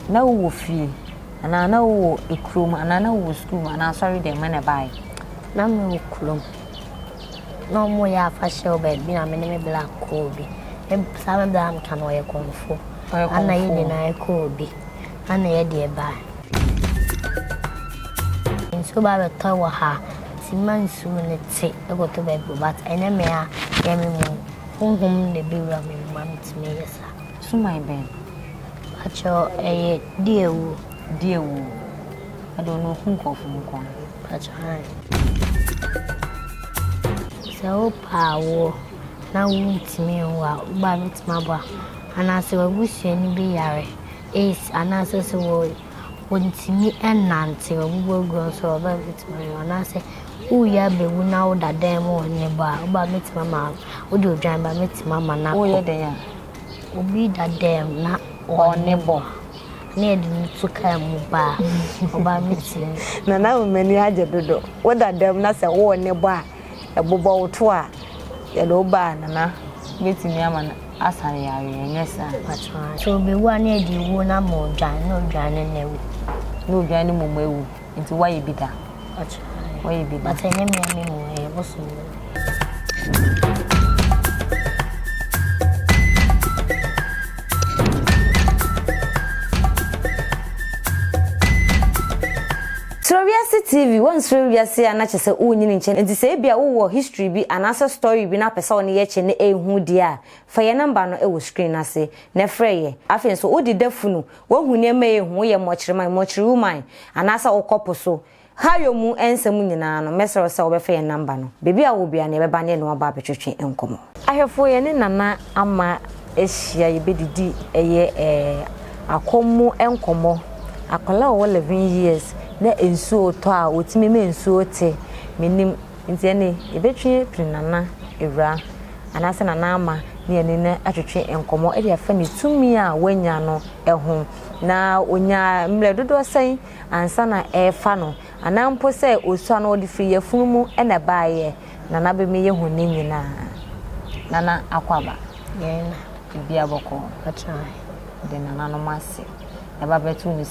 na wo fie ana na wo ekrom ana na wo school ana sorry dem na buy na me okrom no mo ya fa show be na me me black ko bi e sabe da am kan o ye konfo ana ye ni na e ko bi ana ye de ba so ba be to wa ha ti man su ne ti e go to be but ene me a ye me mu honhom ne be wura me man ti me yesa so my ben acho Diewuo I don't know who kofu nko acho so pawo na wuntimi wa ba mitima ba anase wagusua ni be yare anase so wontimi enante obugogo so ba mitima anase uya be wu na wo dadan mo ne ba mitima ma wo de odwan ba mitima ma na wo ye den ya obi dadan na one bo ne de tuka mu ba oba mitima na wo mani aje dodo wo dadan na se wo ne bo a ebobo wo to a ye do ba na metimi ama asare yare nyesa patwa so be wa ne Diewuo na mo dwan no dwan ne wu no dwan ne mo mawu nti wa ye bida patwa wa ye bida but enye me mo e boso SuroWiase TV won SuroWiase anache se unyini nche nti se bia wo history bi anasa story bi na pesa woni ye che ne ehu dia fa ye number no e wo screen ase na freye afen so odi dafunu wo hu ne ma ehu ye mochiri woman anasa wo kopo so hayo mu ensem nyina no mesero se wo be fa ye number no bebi a wo bia ne be ba ne no aba betwetwe enkomo ahefo ye ne nana ama ehia ye bedidi eye akomu enkomo akola wo 11 years na ensuo to a otimi me ensuo te menim nti ene ebetwe prinana ewra anase nana ama ne ene na atwetwe enkomo e dia fa ne tumi a wanya no eho na onya mle dodo sen ansa na efa no anampo se osu na odi free yafunu mu e na baaye nana be me yehu ne nyina nana akwaba ye na bia boko patwa de nana no mase e ba betu ni